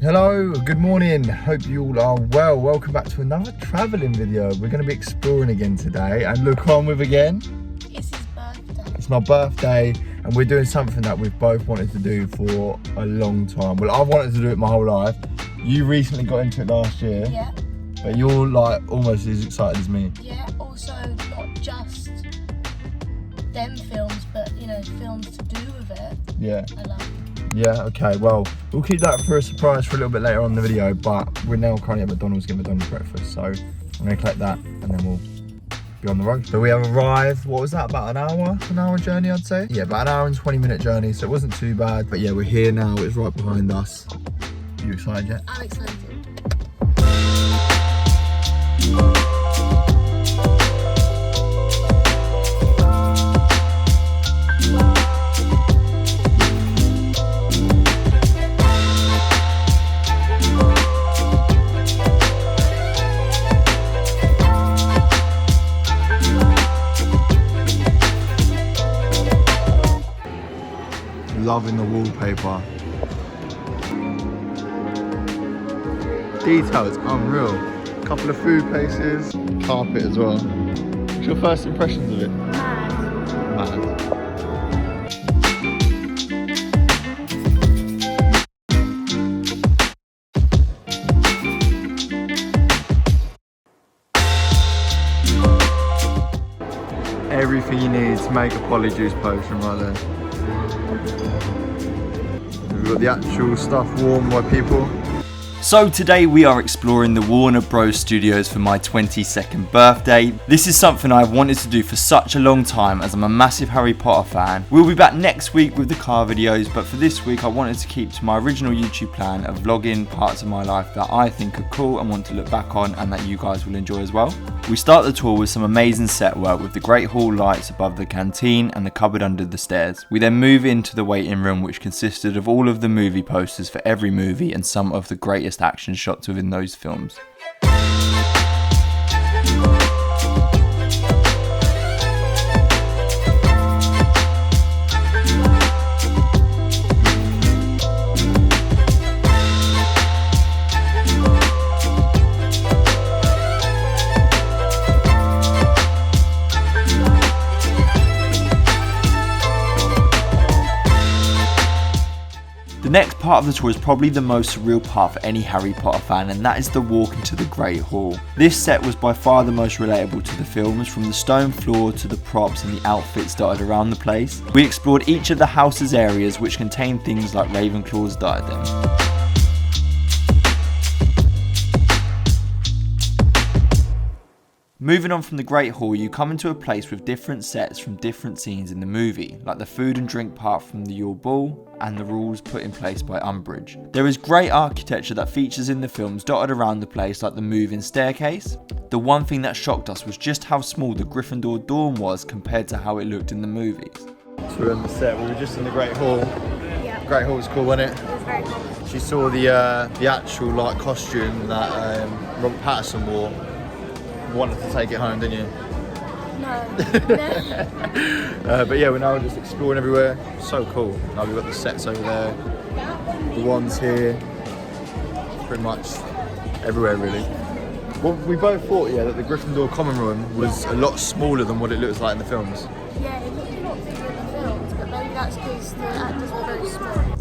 Hello, good morning. Hope you all are well. Welcome back to another travelling video. We're going to be exploring again today. And look who I'm with again. It's his birthday. It's my birthday and we're doing something that we've both wanted to do for a long time. Well, I've wanted to do it my whole life. You recently got into it last year. Yeah. But you're like almost as excited as me. Yeah, also not just them films, but you know, films to do with it. Yeah. I love. Yeah, okay, well, we'll keep that for a surprise for a little bit later on in the video, but we're now currently at McDonald's getting McDonald's breakfast, so I'm going to collect that and then we'll be on the road. So we have arrived, what was that, about an hour journey I'd say? Yeah, about an hour and 20-minute journey, so it wasn't too bad, but yeah, we're here now, it's right behind us. You excited yet? I'm excited. Loving the wallpaper. Detail is unreal. Couple of food places, carpet as well. What's your first impressions of it? Mad. Everything you need to make a polyjuice potion right there. We've got the actual stuff worn by people. So today we are exploring the Warner Bros Studios for my 22nd birthday. This is something I've wanted to do for such a long time as I'm a massive Harry Potter fan. We'll be back next week with the car videos, but for this week I wanted to keep to my original YouTube plan of vlogging parts of my life that I think are cool and want to look back on and that you guys will enjoy as well. We start the tour with some amazing set work with the Great Hall lights above the canteen and the cupboard under the stairs. We then move into the waiting room, which consisted of all of the movie posters for every movie and some of the greatest action shots within those films. The next part of the tour is probably the most surreal part for any Harry Potter fan, and that is the walk into the Great Hall. This set was by far the most relatable to the films, from the stone floor to the props and the outfits dotted around the place. We explored each of the house's areas, which contained things like Ravenclaw's diadem. Moving on from the Great Hall, you come into a place with different sets from different scenes in the movie, like the food and drink part from the Yule Ball and the rules put in place by Umbridge. There is great architecture that features in the films dotted around the place, like the moving staircase. The one thing that shocked us was just how small the Gryffindor dorm was compared to how it looked in the movies. So we're on the set, we were just in the Great Hall. Yeah. Great Hall was cool, wasn't it? It was very cool. She saw the actual like costume that Robert Pattinson wore. Wanted to take it home, didn't you? No. But yeah, we're now just exploring everywhere. So cool. Now we've got the sets over there, the ones here, pretty much everywhere really. Well, we both thought, yeah, that the Gryffindor common room was a lot smaller than what it looks like in the films. Yeah, it looked a lot bigger in the films, but maybe that's because the actors were very small.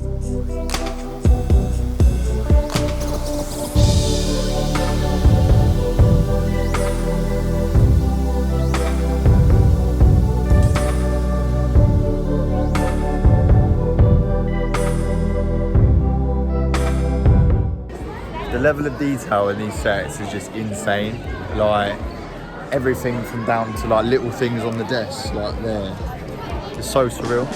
The level of detail in these sets is just insane. Like everything from down to like little things on the desk, like there. It's so surreal.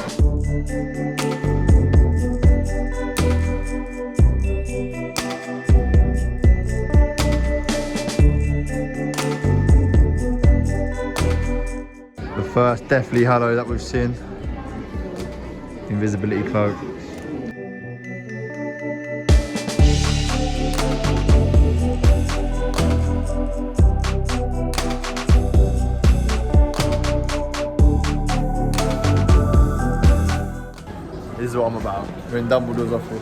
The first Deathly Hallow that we've seen. Invisibility cloak. This is what I'm about. We're in Dumbledores office.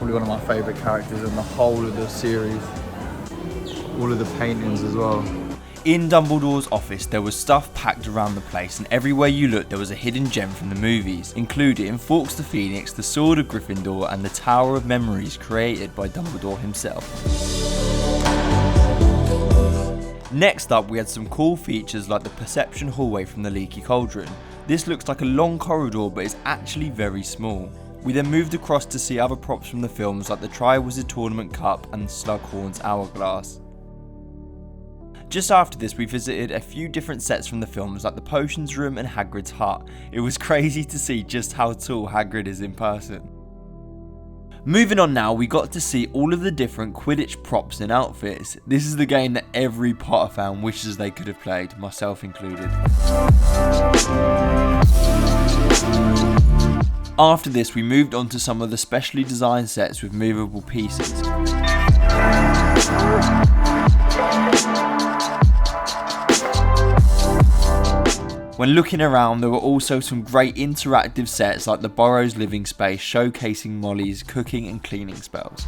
All Probably one of my favourite characters in the whole of the series. All of the paintings as well. In Dumbledore's office, there was stuff packed around the place, and everywhere you looked there was a hidden gem from the movies, including Fawkes the Phoenix, the Sword of Gryffindor, and the Tower of Memories created by Dumbledore himself. Next up, we had some cool features like the Perception Hallway from the Leaky Cauldron. This looks like a long corridor, but is actually very small. We then moved across to see other props from the films like the Triwizard Tournament Cup and Slughorn's Hourglass. Just after this, we visited a few different sets from the films like the Potions Room and Hagrid's Hut. It was crazy to see just how tall Hagrid is in person. Moving on now, we got to see all of the different Quidditch props and outfits. This is the game that every Potter fan wishes they could have played, myself included. After this, we moved on to some of the specially designed sets with movable pieces. When looking around, there were also some great interactive sets like the Burrow's living space, showcasing Molly's cooking and cleaning spells.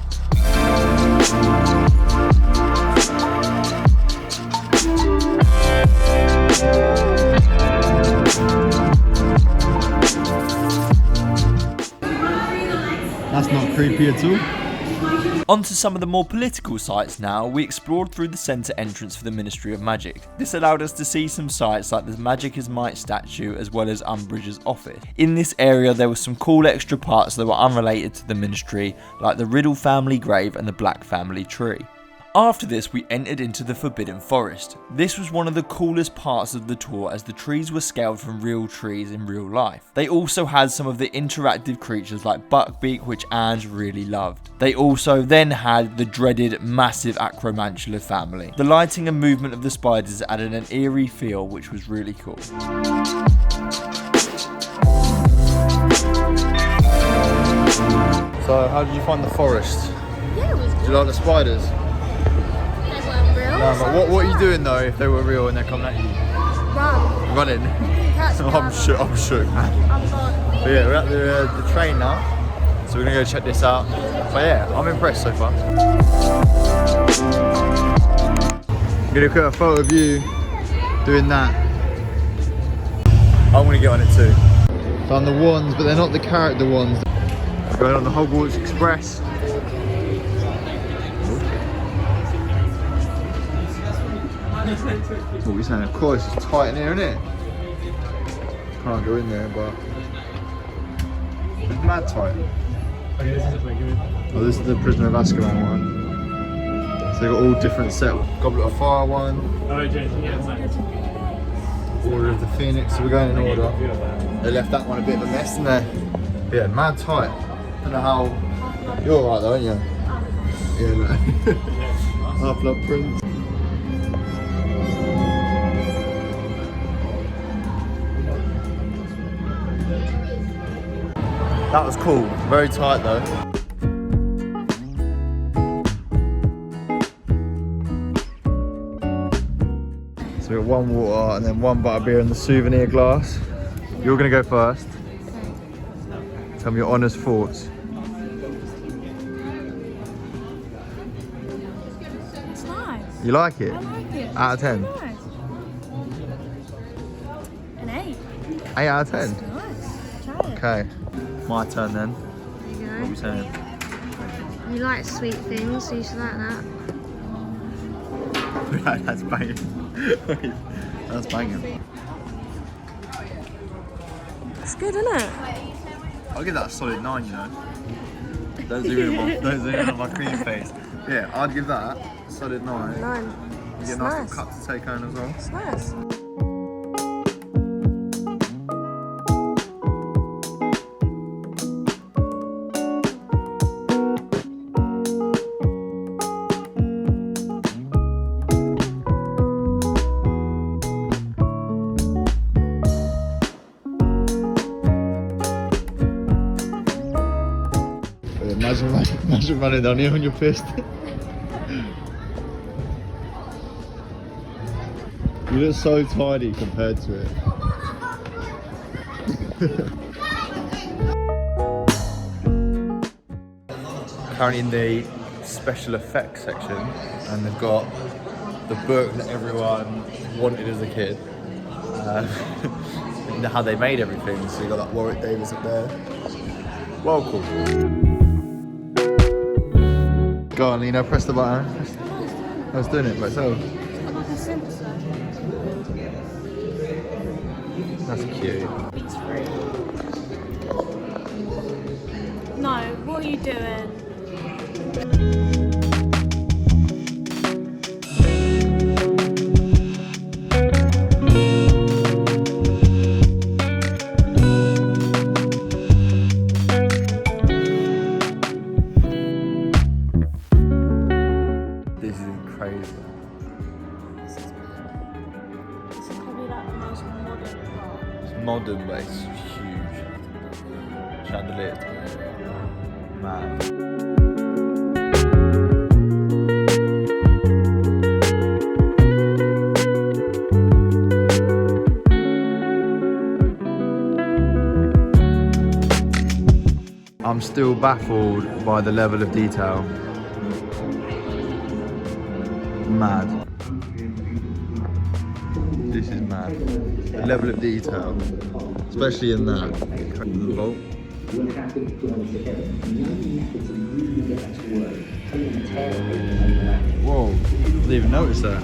That's not creepy at all. On to some of the more political sites now. We explored through the centre entrance for the Ministry of Magic. This allowed us to see some sites like the Magic is Might statue as well as Umbridge's office. In this area there were some cool extra parts that were unrelated to the Ministry, like the Riddle family grave and the Black family tree. After this, we entered into the Forbidden Forest. This was one of the coolest parts of the tour as the trees were scaled from real trees in real life. They also had some of the interactive creatures like Buckbeak, which Ange really loved. They also then had the dreaded massive Acromantula family. The lighting and movement of the spiders added an eerie feel, which was really cool. So how did you find the forest? Yeah, it was Did you like the spiders? No, but what are you doing though if they were real and they're coming at you? Run. Running? I'm shook, man. I'm gone. But yeah, we're at the train now, so we're gonna go check this out. But yeah, I'm impressed so far. I'm gonna put a photo of you doing that. I'm gonna get on it too. Found the wands, but they're not the character wands. We're going on the Hogwarts Express. What are we saying? Of course, it's tight in here, isn't it? Can't go in there, but it's mad tight. Oh, this is the Prisoner of Azkaban one. So they've got all different set. Goblet of Fire one. Order of the Phoenix. So we're going in order. They left that one a bit of a mess, didn't they? But yeah, mad tight. I don't know how. You're alright though, aren't you? Yeah, no. Half-Blood Prince. That was cool, very tight though. So we got one water and then one butterbeer in the souvenir glass. You're gonna go first. Tell me your honest thoughts. It's nice. You like it? I like it. Out of 10? It's nice. An 8. 8 out of 10? It's nice. Try it. Okay, my turn then. There you What are we go. saying? You like sweet things, so you should like that. That's banging. That's banging. It's good, isn't it? I'll give that a solid 9, you know. Don't zoom in on my cream face. Yeah, I'd give that a solid 9. 9. You It's get a nice nice. little cut to take home as well. It's nice. Imagine running down here on your fist. You look so tidy compared to it. currently in the special effects section, and they've got the book that everyone wanted as a kid. And how they made everything. So you got that Warwick Davis up there. Well, cool. Go on, Lena, press the button. I was doing it myself. It's got like a sensor. That's cute. It's free. No, what are you doing? This is crazy. This is probably like the most modern part. It's modern, but it's huge. Chandelier. Man. I'm still baffled by the level of detail. Mad. This is mad. The level of detail, especially in that. The vault. Whoa, I didn't even notice that.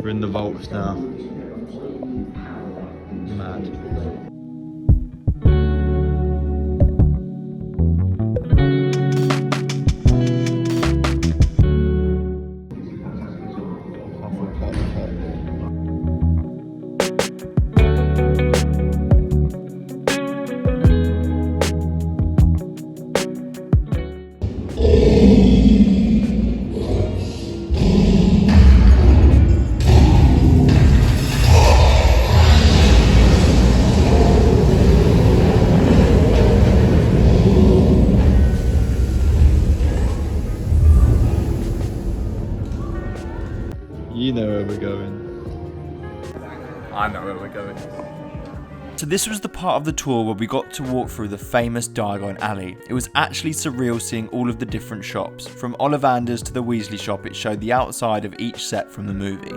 We're in the vaults now. Mad. You know where we're going. I know where we're going. So this was the part of the tour where we got to walk through the famous Diagon Alley. It was actually surreal seeing all of the different shops. From Ollivander's to the Weasley shop, it showed the outside of each set from the movie.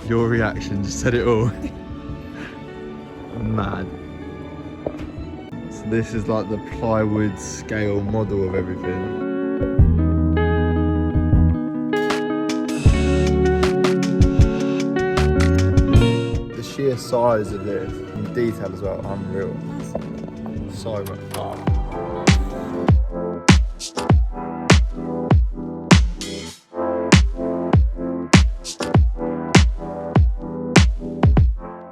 Your reaction just said it all. Mad. So this is like the plywood scale model of everything. The sheer size of this, and detail as well, unreal. So much art.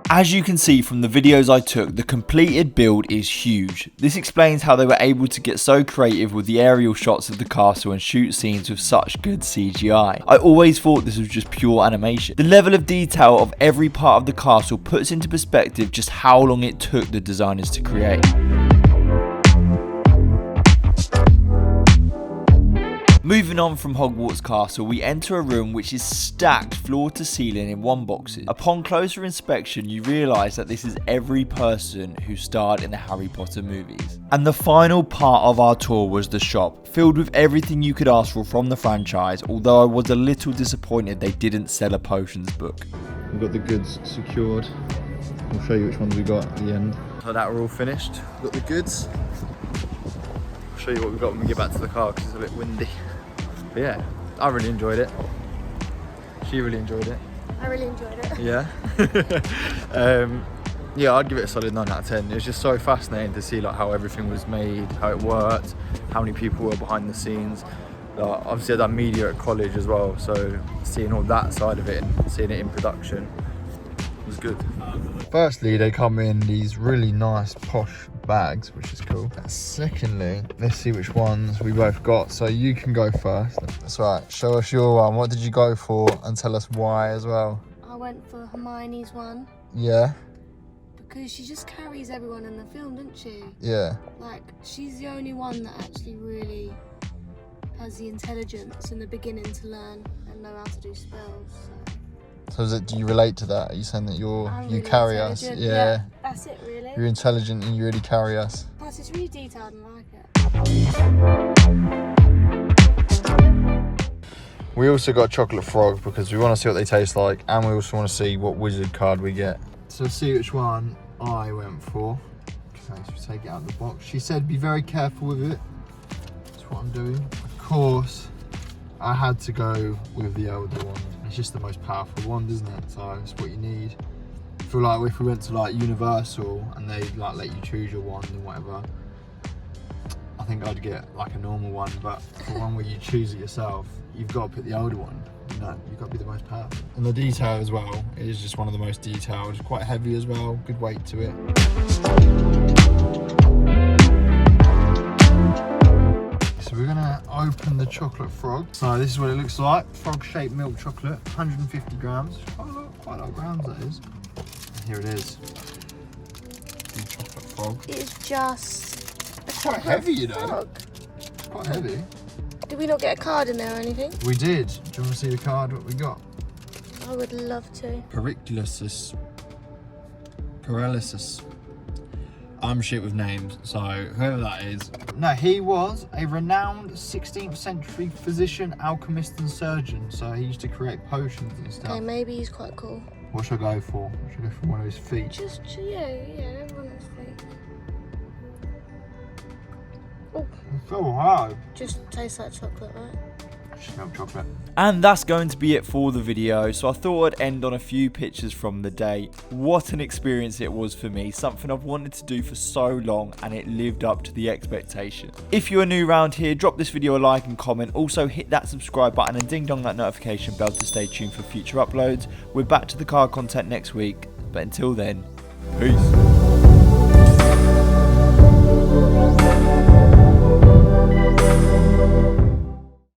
As you can see from the videos I took, the completed build is huge. This explains how they were able to get so creative with the aerial shots of the castle and shoot scenes with such good CGI. I always thought this was just pure animation. The level of detail of every part of the castle puts into perspective just how long it took the designers to create. Moving on from Hogwarts Castle, we enter a room which is stacked floor to ceiling in wand boxes. Upon closer inspection, you realise that this is every person who starred in the Harry Potter movies. And the final part of our tour was the shop, filled with everything you could ask for from the franchise, although I was a little disappointed they didn't sell a potions book. We've got the goods secured. We'll show you which ones we got at the end. So that we're all finished. We've got the goods. I'll show you what we've got when we get back to the car because it's a bit windy. But yeah, I really enjoyed it. She really enjoyed it. I really enjoyed it. Yeah. Yeah, I'd give it a solid 9 out of 10. It was just so fascinating to see like how everything was made, how it worked, how many people were behind the scenes. Obviously I'd done media at college as well, so seeing all that side of it and seeing it in production, It was good. Firstly, they come in these really nice posh bags, which is cool. Secondly, let's see which ones we both got. So you can go first. That's right. Show us your one. What did you go for? And tell us why as well. I went for Hermione's one Yeah. because she just carries everyone in the film, doesn't she? Yeah. Like, she's the only one that actually really has the intelligence in the beginning to learn and know how to do spells. So is it, do you relate to that? Are you saying that I'm you really carry us? intelligent. Yeah. That's it, really. You're intelligent and you really carry us. Plus, it's really detailed and I like it. We also got chocolate frog because we want to see what they taste like, and we also want to see what wizard card we get. So see which one I went for. Okay, so we take it out of the box. She said be very careful with it. That's what I'm doing. Of course, I had to go with the elder wand. It's just the most powerful wand, isn't it? So it's what you need. I feel like if we went to like Universal and they like let you choose your wand and whatever, I think I'd get like a normal one, but for one where you choose it yourself, you've got to pick the older one. You know, you've got to be the most powerful. And the detail as well, it is just one of the most detailed. It's quite heavy as well, good weight to it. So we're gonna open the chocolate frog. So this is what it looks like. Frog-shaped milk chocolate, 150 grams. Quite a lot of grams that is. And here it is. The chocolate frog. It's just It's quite heavy, you know. frog. It's quite heavy. Did we not get a card in there or anything? We did. Do you want to see the card, what we got? I would love to. Paralysis. I'm shit with names, so whoever that is. No, he was a renowned 16th century physician, alchemist and surgeon. So he used to create potions and stuff. Okay, maybe he's quite cool. What should I go for? Should I go for one of his feet? Just, yeah, everyone has feet. Oh, It's so hard. just tastes like chocolate, right? Just milk chocolate. And that's going to be it for the video, so I thought I'd end on a few pictures from the day. What an experience it was for me, something I've wanted to do for so long, and it lived up to the expectation. If you're new around here, drop this video a like and comment. Also hit that subscribe button and ding dong that notification bell to stay tuned for future uploads. We're back to the card content next week, but until then, peace.